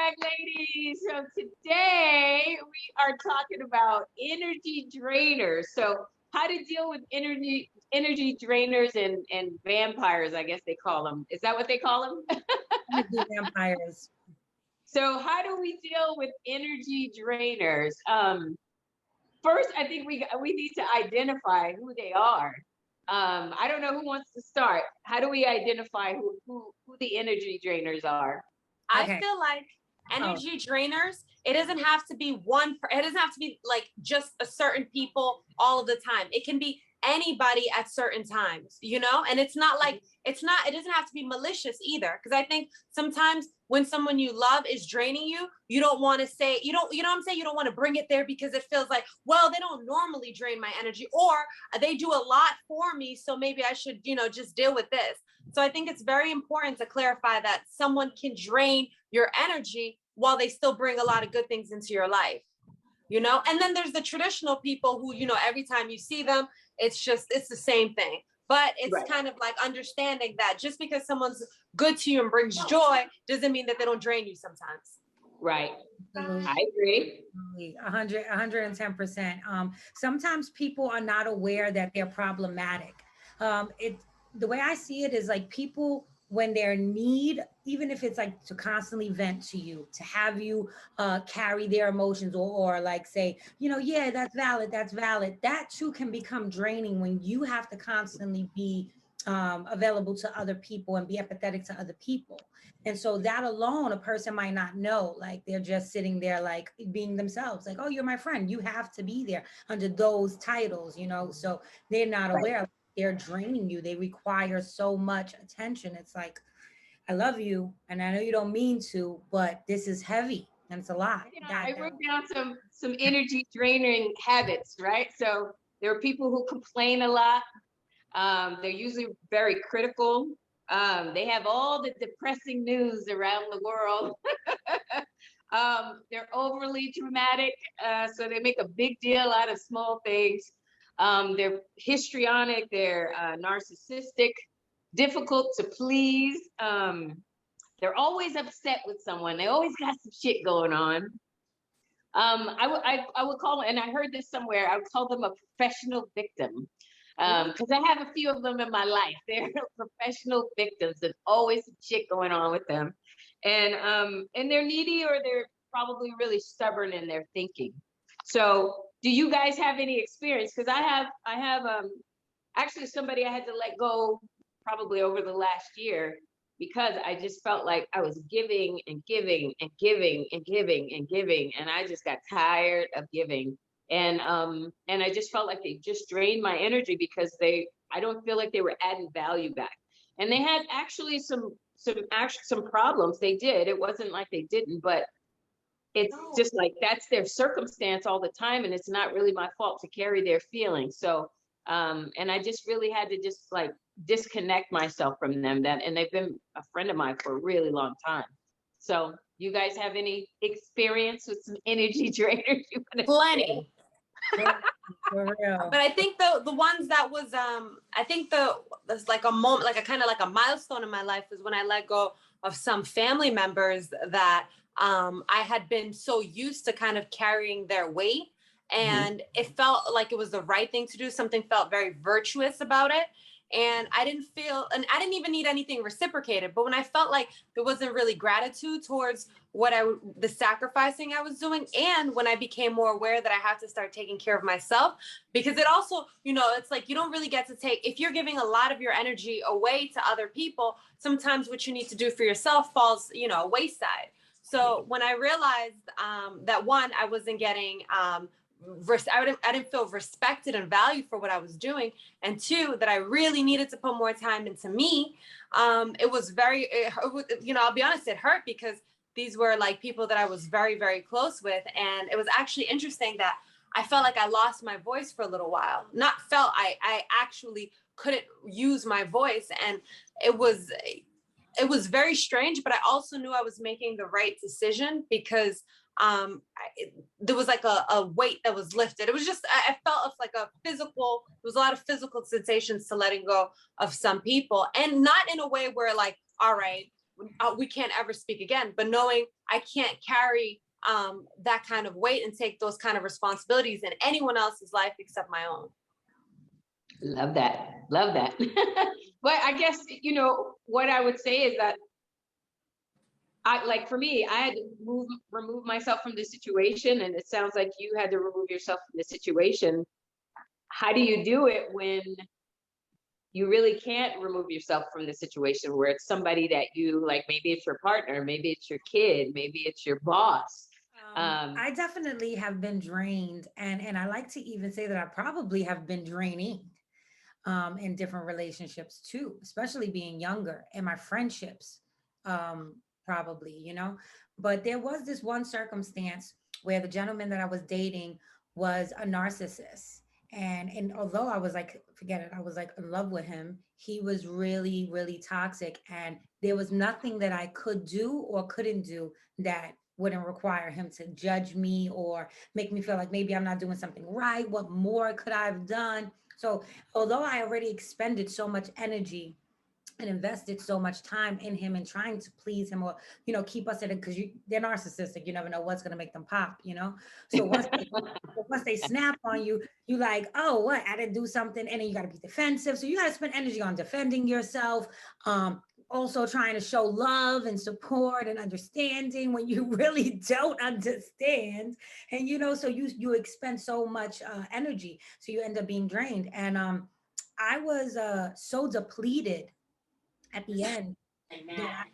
back, ladies. So today we are talking about energy drainers. So how to deal with energy drainers and vampires, I guess they call them. Is that what they call them? Energy vampires. So how do we deal with energy drainers? First, I think we need to identify who they are. I don't know who wants to start. How do we identify who the energy drainers are? I feel like energy drainers, it doesn't have to be it doesn't have to be like just a certain people all of the time. It can be anybody at certain times, you know? And it's not like, it doesn't have to be malicious either. Cause I think sometimes when someone you love is draining you, you don't want to say, you know what I'm saying? You don't want to bring it there because it feels like, well, they don't normally drain my energy, or they do a lot for me. So maybe I should, just deal with this. So I think it's very important to clarify that someone can drain your energy while they still bring a lot of good things into your life, and then there's the traditional people who, every time you see them, it's the same thing. But it's kind of like understanding that just because someone's good to you and brings joy doesn't mean that they don't drain you sometimes. Right. I agree. 110%. Sometimes people are not aware that they're problematic. The way I see it is like people, when their need, even if it's like to constantly vent to you, to have you carry their emotions or like say, yeah, that's valid. That too can become draining when you have to constantly be available to other people and be empathetic to other people. And so that alone, a person might not know, like they're just sitting there, like being themselves, like, oh, you're my friend. You have to be there under those titles, so they're not aware. They're draining you. They require so much attention. It's like, I love you, and I know you don't mean to, but this is heavy and it's a lot. I wrote down some energy draining habits, right? So there are people who complain a lot. They're usually very critical. They have all the depressing news around the world. They're overly dramatic, so they make a big deal out of small things. They're histrionic, they're narcissistic, difficult to please. They're always upset with someone. They always got some shit going on. I would call, and I heard this somewhere, I would call them a professional victim. Because I have a few of them in my life. They're professional victims. There's always some shit going on with them. And they're needy, or they're probably really stubborn in their thinking. So do you guys have any experience? Because I have actually somebody I had to let go probably over the last year, because I just felt like I was giving and giving and giving and giving and giving, and I just got tired of giving. And I just felt like they just drained my energy because I don't feel like they were adding value back. And they had actually some problems. They did. It wasn't like they didn't, but it's just like that's their circumstance all the time, and it's not really my fault to carry their feelings. So and I just really had to just like disconnect myself from them. And they've been a friend of mine for a really long time. So you guys have any experience with some energy drainers? Plenty. For real. But I think the ones that was I think there's like a moment, like a kind of like a milestone in my life, is when I let go of some family members that I had been so used to kind of carrying their weight, and it felt like it was the right thing to do. Something felt very virtuous about it. And I didn't even need anything reciprocated. But when I felt like there wasn't really gratitude towards the sacrificing I was doing, and when I became more aware that I have to start taking care of myself, because it also, it's like you don't really get to take, if you're giving a lot of your energy away to other people, sometimes what you need to do for yourself falls, wayside. So when I realized that one, I wasn't getting I didn't feel respected and valued for what I was doing, and two, that I really needed to put more time into me. It was I'll be honest, it hurt, because these were like people that I was very, very close with. And it was actually interesting that I felt like I lost my voice for a little while. I actually couldn't use my voice. And it was very strange, but I also knew I was making the right decision, because there was like a weight that was lifted. It was just, I felt like there was a lot of physical sensations to letting go of some people, and not in a way where like, all right, we can't ever speak again. But knowing I can't carry that kind of weight and take those kind of responsibilities in anyone else's life except my own. Love that. Love that. But I guess, what I would say is that for me, I had to remove myself from the situation. And it sounds like you had to remove yourself from the situation. How do you do it when you really can't remove yourself from the situation where it's somebody that you like? Maybe it's your partner, maybe it's your kid, maybe it's your boss. I definitely have been drained, and I like to even say that I probably have been draining in different relationships too, especially being younger, and my friendships, probably, But there was this one circumstance where the gentleman that I was dating was a narcissist. And although I was like, forget it, I was like in love with him, he was really, really toxic. And there was nothing that I could do or couldn't do that wouldn't require him to judge me or make me feel like maybe I'm not doing something right. What more could I have done? So although I already expended so much energy and invested so much time in him and trying to please him or, keep us in it, because they're narcissistic. You never know what's going to make them pop. So once they snap on you, you like, oh, what? I didn't do something. And then you got to be defensive. So you got to spend energy on defending yourself. Also trying to show love and support and understanding when you really don't understand. And, so you expend so much energy. So you end up being drained. And I was so depleted at the end that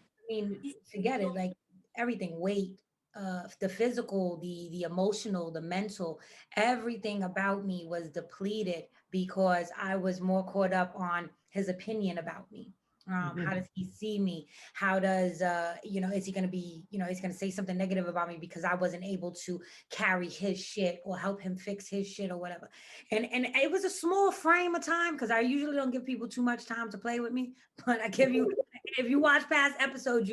forget it, like everything, weight, the physical, the emotional, the mental, everything about me was depleted because I was more caught up on his opinion about me. How does he see me? How does, is he going to be, he's going to say something negative about me because I wasn't able to carry his shit or help him fix his shit or whatever. And it was a small frame of time because I usually don't give people too much time to play with me, but I give you, if you watch past episodes,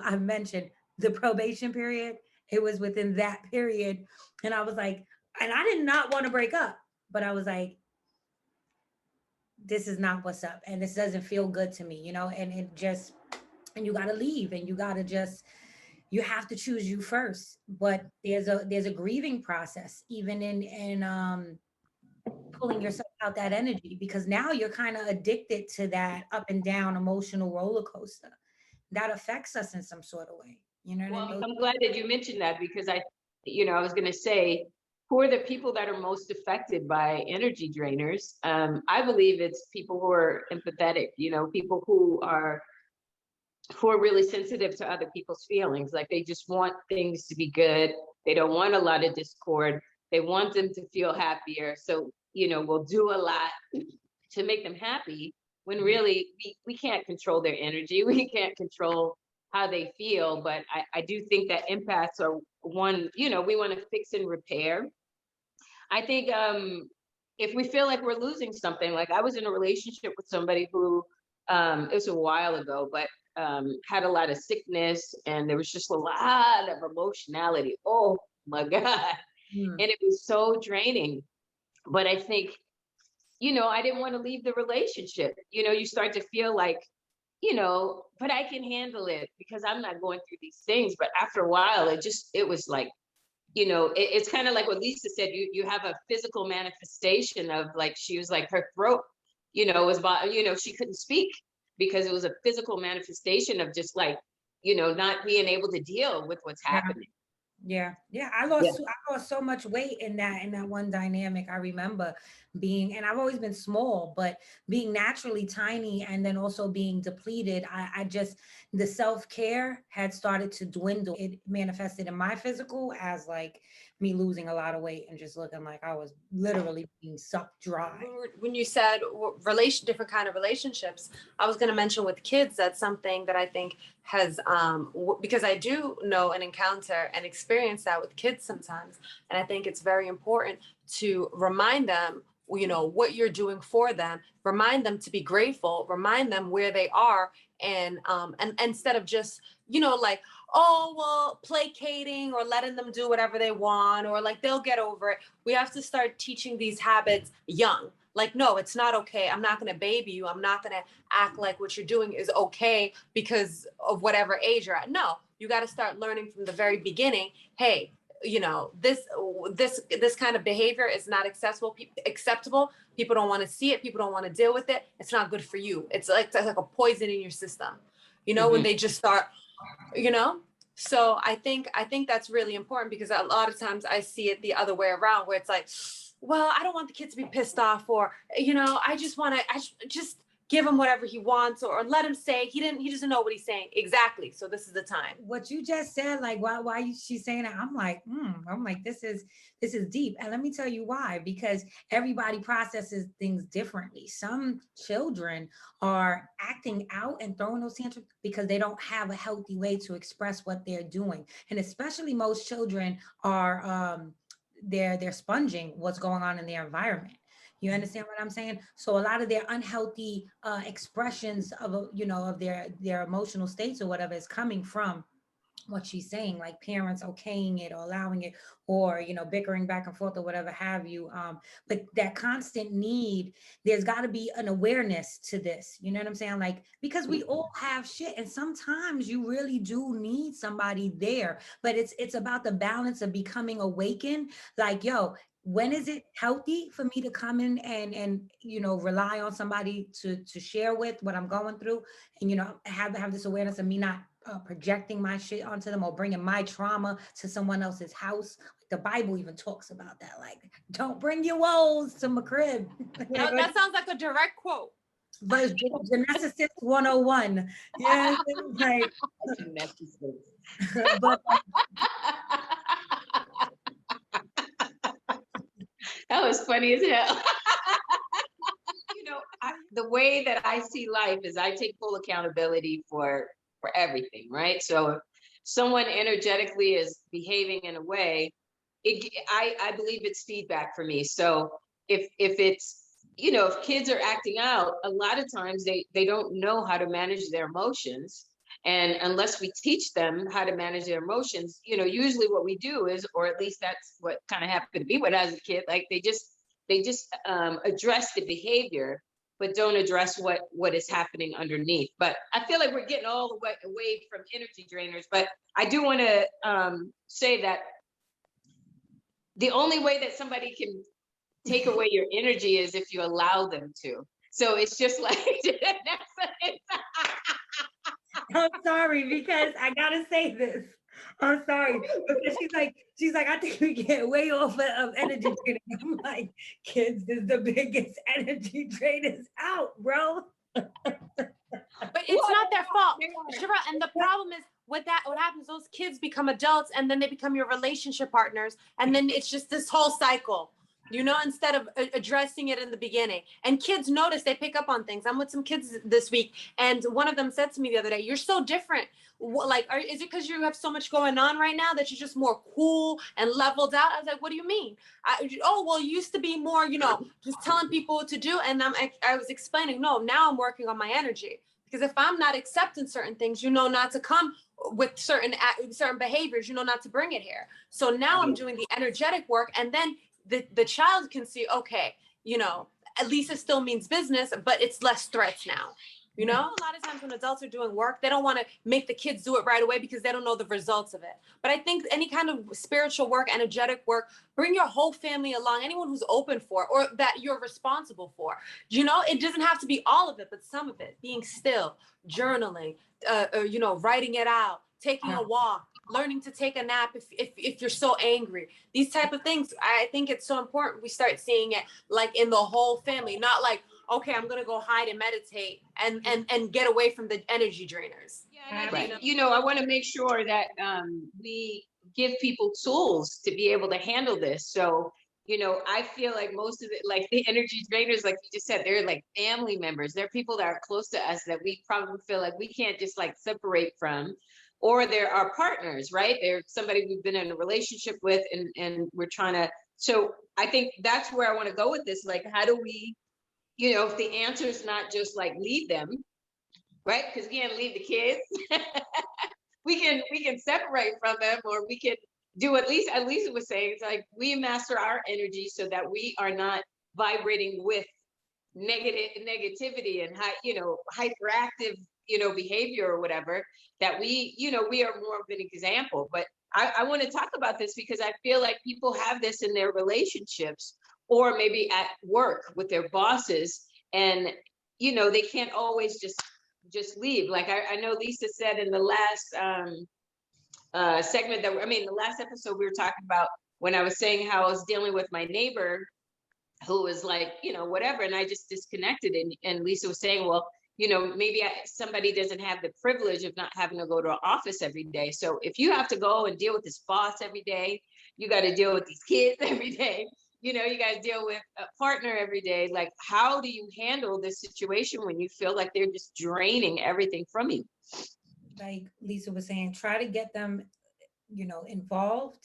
I've mentioned the probation period. It was within that period. And I was like, and I did not want to break up, but I was like, this is not what's up. And this doesn't feel good to me, and and you got to leave and you have to choose you first. But there's a grieving process, even in pulling yourself out that energy, because now you're kind of addicted to that up and down emotional roller coaster that affects us in some sort of way. Well, I'm glad that you mentioned that because I was going to say, who are the people that are most affected by energy drainers? I believe it's people who are empathetic, people who are really sensitive to other people's feelings. Like they just want things to be good. They don't want a lot of discord. They want them to feel happier. So, we'll do a lot to make them happy when really we can't control their energy. We can't control how they feel. But I do think that empaths are one, we want to fix and repair. I think if we feel like we're losing something, like I was in a relationship with somebody who, it was a while ago, but had a lot of sickness and there was just a lot of emotionality. Oh my God. And it was so draining. But I think, I didn't want to leave the relationship. You start to feel like, but I can handle it because I'm not going through these things. But after a while, it was like, it's kind of like what Lisa said, you have a physical manifestation of like, she was like, her throat, was, she couldn't speak because it was a physical manifestation of just like, not being able to deal with what's happening. Yeah. I lost so much weight in that one dynamic. I remember and I've always been small, but being naturally tiny and then also being depleted, the self-care had started to dwindle. It manifested in my physical as like me losing a lot of weight and just looking like I was literally being sucked dry. When you said different kind of relationships, I was going to mention with kids, that's something that I think has, because I do know and encounter and experience that with kids sometimes. And I think it's very important to remind them, what you're doing for them, remind them to be grateful, remind them where they are. And instead of just, like, oh, well, placating or letting them do whatever they want, or like they'll get over it. We have to start teaching these habits young. Like, no, it's not okay. I'm not going to baby you. I'm not going to act like what you're doing is okay because of whatever age you're at. No, you got to start learning from the very beginning. Hey, you know, this kind of behavior is not acceptable. People don't want to see it. People don't want to deal with it. It's not good for you. It's like a poison in your system, you know, when they just start, you know. So I think that's really important, because a lot of times I see it the other way around, where it's like, well, I don't want the kid to be pissed off, or, you know, I just just give him whatever he wants, or let him say he doesn't know what he's saying. Exactly. So this is the time. What you just said, like, why she's saying that, I'm like, this is deep. And let me tell you why, because everybody processes things differently. Some children are acting out and throwing those tantrums because they don't have a healthy way to express what they're doing. And especially most children are, they're sponging what's going on in their environment. You understand what I'm saying? So a lot of their unhealthy expressions of, you know, of their emotional states or whatever is coming from what she's saying, like parents okaying it or allowing it, or, you know, bickering back and forth or whatever have you. But that constant need, there's got to be an awareness to this. You know what I'm saying? Like, because we all have shit, and sometimes you really do need somebody there, but it's about the balance of becoming awakened. Like, yo, when is it healthy for me to come in and you know, rely on somebody to share with what I'm going through, and, you know, have this awareness of me not projecting my shit onto them or bringing my trauma to someone else's house. The Bible even talks about that. Like, don't bring your woes to my crib. That sounds like a direct quote. But Gymnastics 101. Yeah, like, but that was funny as hell. You know, the way that I see life is I take full accountability for everything, right? So if someone energetically is behaving in a way, I believe it's feedback for me. So if it's, you know, if kids are acting out, a lot of times they don't know how to manage their emotions. And unless we teach them how to manage their emotions, you know, usually what we do is, or at least that's what kind of happened to me when I was a kid, like they just address the behavior, but don't address what is happening underneath. But I feel like we're getting all the way away from energy drainers. But I do want to say that the only way that somebody can take away your energy is if you allow them to. So it's just like, I'm sorry, because I gotta say this. I'm sorry, because she's like, I think we get way off of energy draining. I'm like, kids is the biggest energy drainers out, bro. But it's not their fault, Sherelle. And the problem is with that, what happens, those kids become adults and then they become your relationship partners. And then it's just this whole cycle, you know, instead of addressing it in the beginning. And kids notice, they pick up on things. I'm with some kids this week, and one of them said to me the other day, "You're so different. Like, is it because you have so much going on right now that you're just more cool and leveled out?" I was like, "What do you mean?" "Oh, well, you used to be more, you know, just telling people what to do." And I was explaining, no, now I'm working on my energy. Because if I'm not accepting certain things, you know, not to come with certain behaviors, you know, not to bring it here. So now I'm doing the energetic work, and then the child can see, okay, you know, at least it still means business, but it's less threats now. You know, a lot of times when adults are doing work, they don't want to make the kids do it right away because they don't know the results of it. But I think any kind of spiritual work, energetic work, bring your whole family along, anyone who's open for it, or that you're responsible for. You know, it doesn't have to be all of it, but some of it. Being still, journaling, you know, writing it out, taking a walk, learning to take a nap if you're so angry. These type of things, I think it's so important we start seeing it like in the whole family, not like, okay, I'm gonna go hide and meditate and get away from the energy drainers. Yeah, right. You know, I want to make sure that we give people tools to be able to handle this. So, you know, I feel like most of it, like the energy drainers, like you just said, they're like family members. They're people that are close to us that we probably feel like we can't just like separate from, or they're our partners, right? They're somebody we've been in a relationship with, and we're trying to. So I think that's where I want to go with this. Like, how do we, you know, if the answer is not just like leave them, right? Because we can't leave the kids. we can separate from them, or we can do at least was saying, it's like we master our energy so that we are not vibrating with negativity and hyperactive, behavior or whatever, that we are more of an example. But I want to talk about this because I feel like people have this in their relationships or maybe at work with their bosses, and they can't always just leave. Like I know Lisa said in the last segment the last episode we were talking about, when I was saying how I was dealing with my neighbor who was like, whatever, and I just disconnected. And Lisa was saying, well, maybe somebody doesn't have the privilege of not having to go to an office every day. So if you have to go and deal with this boss every day, you got to deal with these kids every day, you got to deal with a partner every day. Like, how do you handle this situation when you feel like they're just draining everything from you? Like Lisa was saying, try to get them, involved.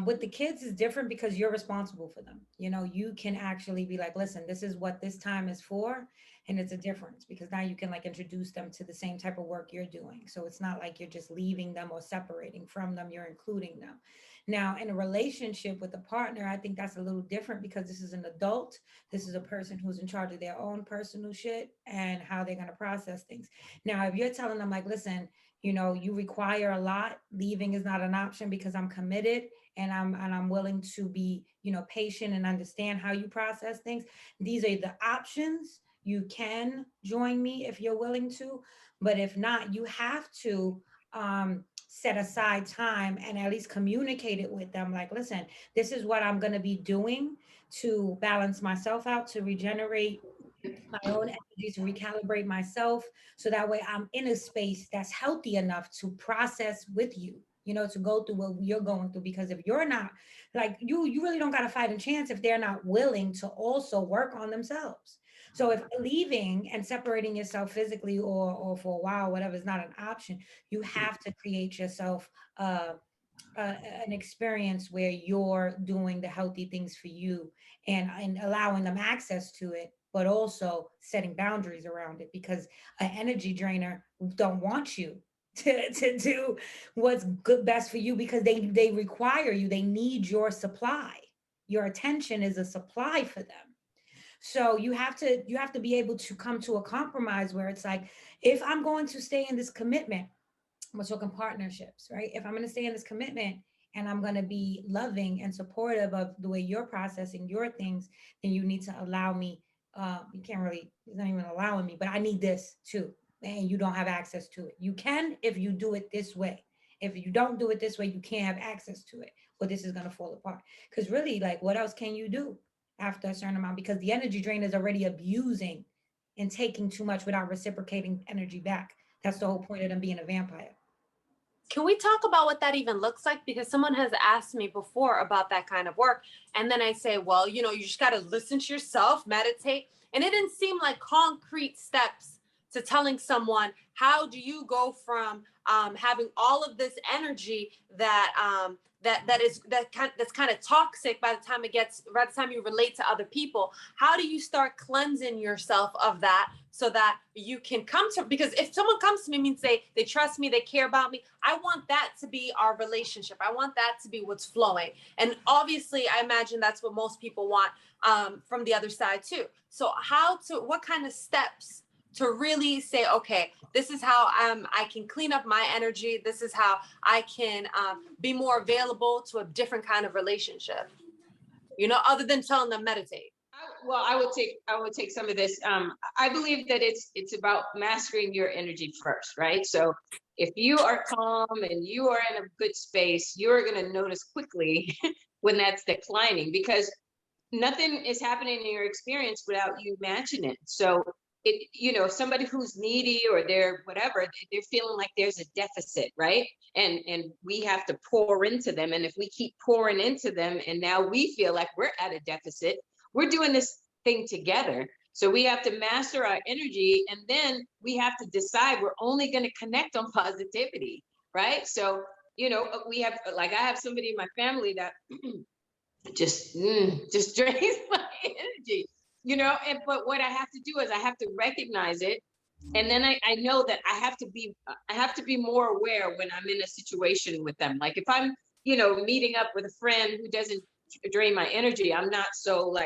With the kids is different because you're responsible for them. You can actually be like, listen, this is what this time is for. And it's a difference because now you can like introduce them to the same type of work you're doing. So it's not like you're just leaving them or separating from them, you're including them. Now, in a relationship with a partner, I think that's a little different because this is an adult. This is a person who's in charge of their own personal shit and how they're going to process things. Now, if you're telling them like, listen, you require a lot, leaving is not an option because I'm committed and I'm willing to be, patient and understand how you process things. These are the options. You can join me if you're willing to, but if not, you have to set aside time and at least communicate it with them. Like, listen, this is what I'm going to be doing to balance myself out, to regenerate my own energy, to recalibrate myself. So that way I'm in a space that's healthy enough to process with you, to go through what you're going through. Because if you're not like you really don't got a fighting chance if they're not willing to also work on themselves. So if leaving and separating yourself physically or for a while, whatever, is not an option, you have to create yourself an experience where you're doing the healthy things for you and allowing them access to it, but also setting boundaries around it, because an energy drainer don't want you to do what's good best for you, because they require you, they need your supply. Your attention is a supply for them. So you have to be able to come to a compromise where it's like, if I'm going to stay in this commitment, we're talking partnerships, right? If I'm going to stay in this commitment and I'm going to be loving and supportive of the way you're processing your things, then you need to allow me. You can't really, it's not even allowing me, but I need this too. And you don't have access to it. You can if you do it this way. If you don't do it this way, you can't have access to it, or this is going to fall apart. Because really, like, what else can you do after a certain amount? Because the energy drain is already abusing and taking too much without reciprocating energy back. That's the whole point of them being a vampire. Can we talk about what that even looks like? Because someone has asked me before about that kind of work. And then I say, well, you just got to listen to yourself, meditate. And it didn't seem like concrete steps to telling someone, how do you go from having all of this energy that's kind of toxic by the time you relate to other people? How do you start cleansing yourself of that so that you can come to, because if someone comes to me and say they trust me, they care about me, I want that to be our relationship. I want that to be what's flowing. And obviously I imagine that's what most people want from the other side too. So what kind of steps to really say, okay, this is how I can clean up my energy. This is how I can be more available to a different kind of relationship, other than telling them meditate. Well, I would take some of this. I believe that it's about mastering your energy first, right? So if you are calm and you are in a good space, you're going to notice quickly when that's declining, because nothing is happening in your experience without you matching it. So somebody who's needy or they're whatever, they're feeling like there's a deficit, right? And we have to pour into them. And if we keep pouring into them and now we feel like we're at a deficit, we're doing this thing together. So we have to master our energy, and then we have to decide we're only going to connect on positivity, right? So, we have, like, I have somebody in my family that just drains my energy. But what I have to do is I have to recognize it. And then I know that I have to be more aware when I'm in a situation with them. Like if I'm, meeting up with a friend who doesn't drain my energy, I'm not so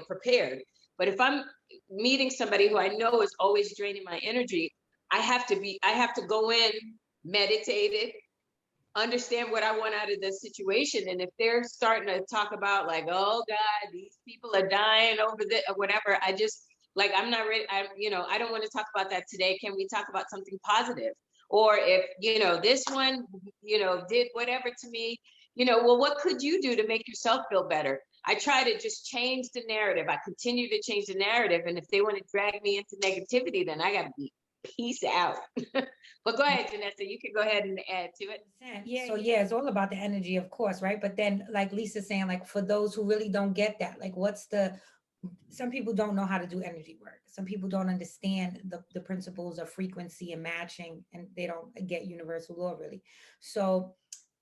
prepared. But if I'm meeting somebody who I know is always draining my energy, I have to go in meditated, understand what I want out of the situation. And if they're starting to talk about like, oh God, these people are dying over this or whatever, I just like, I'm not ready. I don't want to talk about that today. Can we talk about something positive? Or if, this one, did whatever to me, well, what could you do to make yourself feel better? I try to just change the narrative. I continue to change the narrative. And if they want to drag me into negativity, then I got to be peace out. But go ahead, Janessa, you can go ahead and add to it. Yeah. So yeah, it's all about the energy, of course, right? But then, like Lisa's saying, like for those who really don't get that, like some people don't know how to do energy work. Some people don't understand the principles of frequency and matching, and they don't get universal law really. So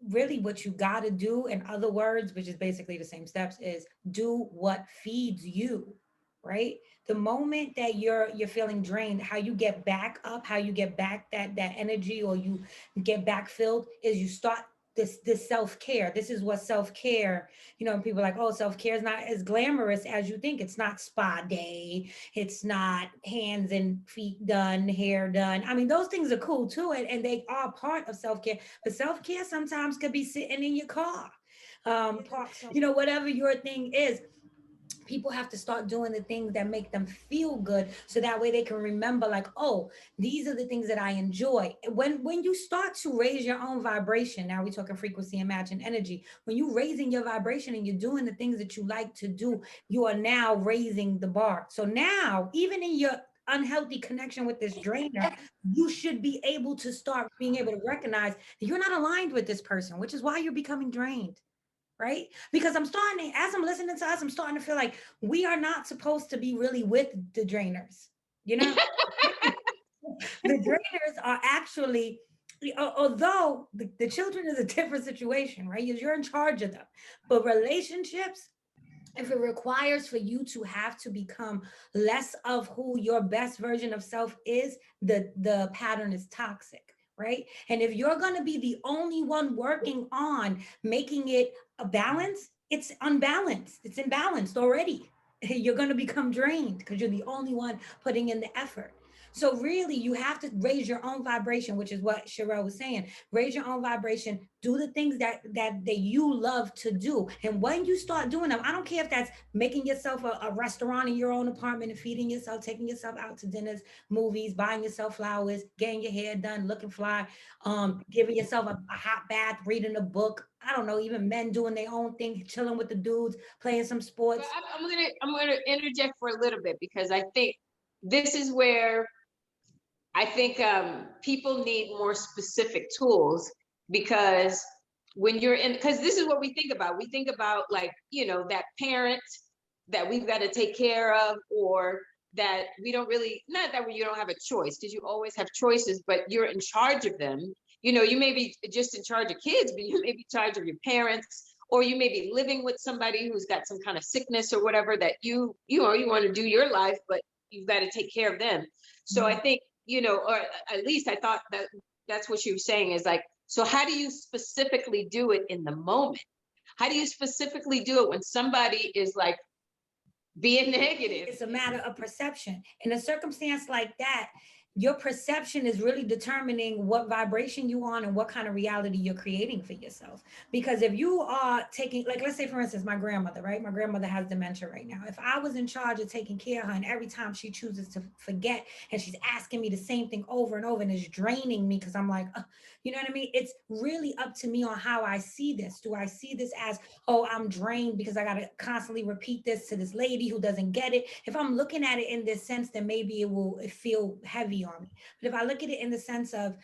really what you got to do, in other words, which is basically the same steps, is do what feeds you, right? The moment that you're feeling drained, how you get back up, how you get back that energy, or you get back filled, is you start this self-care. This is what self-care, people are like, oh, self-care is not as glamorous as you think. It's not spa day, it's not hands and feet done, hair done. I mean, those things are cool too, and they are part of self-care. But self-care sometimes could be sitting in your car, whatever your thing is. People have to start doing the things that make them feel good, so that way they can remember, like, oh, these are the things that I enjoy. When you start to raise your own vibration, now we're talking frequency and match and energy. When you raising your vibration and you're doing the things that you like to do, you are now raising the bar. So now, even in your unhealthy connection with this drainer, you should be able to start being able to recognize that you're not aligned with this person, which is why you're becoming drained. Right? Because as I'm listening to us, I'm starting to feel like we are not supposed to be really with the drainers. The drainers are actually, although the children is a different situation, right? You're in charge of them. But relationships, if it requires for you to have to become less of who your best version of self is, the pattern is toxic. Right. And if you're going to be the only one working on making it a balance, it's unbalanced. It's imbalanced already. You're going to become drained because you're the only one putting in the effort. So really, you have to raise your own vibration, which is what Sherelle was saying. Raise your own vibration. Do the things that you love to do. And when you start doing them, I don't care if that's making yourself a restaurant in your own apartment and feeding yourself, taking yourself out to dinners, movies, buying yourself flowers, getting your hair done, looking fly, giving yourself a hot bath, reading a book. I don't know, even men doing their own thing, chilling with the dudes, playing some sports. I'm gonna interject for a little bit, because I think this is where I think people need more specific tools, because when you're in, because this is what we think about. We think about, like, that parent that we've got to take care of, or that we don't really, not that you don't have a choice, because you always have choices, but you're in charge of them. You may be just in charge of kids, but you may be in charge of your parents, or you may be living with somebody who's got some kind of sickness or whatever, that you want to do your life, but you've got to take care of them. So I think, or at least I thought that's what she was saying, is like, so how do you specifically do it in the moment? How do you specifically do it when somebody is like being negative? It's a matter of perception. In a circumstance like that, your perception is really determining what vibration you on and what kind of reality you're creating for yourself. Because if you are taking, like, let's say for instance, my grandmother, right? My grandmother has dementia right now. If I was in charge of taking care of her, and every time she chooses to forget and she's asking me the same thing over and over and is draining me, because I'm like, you know what I mean? It's really up to me on how I see this. Do I see this as, oh, I'm drained because I got to constantly repeat this to this lady who doesn't get it? If I'm looking at it in this sense, then maybe it will feel heavy on me. But if I look at it in the sense of,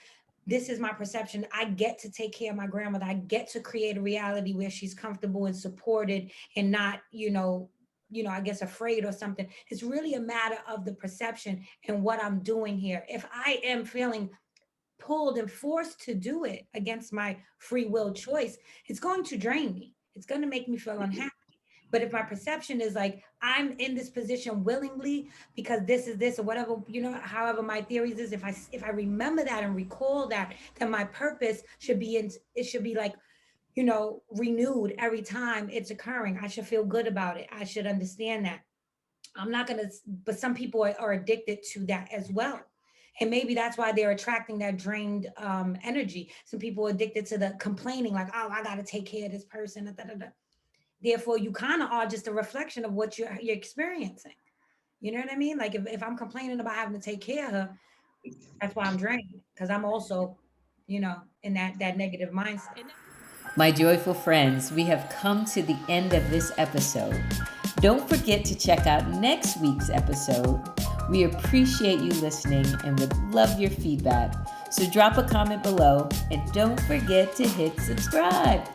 this is my perception, I get to take care of my grandmother, I get to create a reality where she's comfortable and supported and not, I guess afraid or something. It's really a matter of the perception and what I'm doing here. If I am feeling pulled and forced to do it against my free will choice, it's going to drain me. It's going to make me feel unhappy. But if my perception is like, I'm in this position willingly because this is this or whatever, however my theories is, if I remember that and recall that, then my purpose should be it should be like, renewed every time it's occurring. I should feel good about it. I should understand that. I'm not gonna, but some people are addicted to that as well. And maybe that's why they're attracting that drained energy. Some people are addicted to the complaining, like, oh, I gotta take care of this person. Da, da, da. Therefore, you kind of are just a reflection of what you're experiencing. You know what I mean? Like if I'm complaining about having to take care of her, that's why I'm drained. Because I'm also, in that negative mindset. My joyful friends, we have come to the end of this episode. Don't forget to check out next week's episode. We appreciate you listening and would love your feedback. So drop a comment below and don't forget to hit subscribe.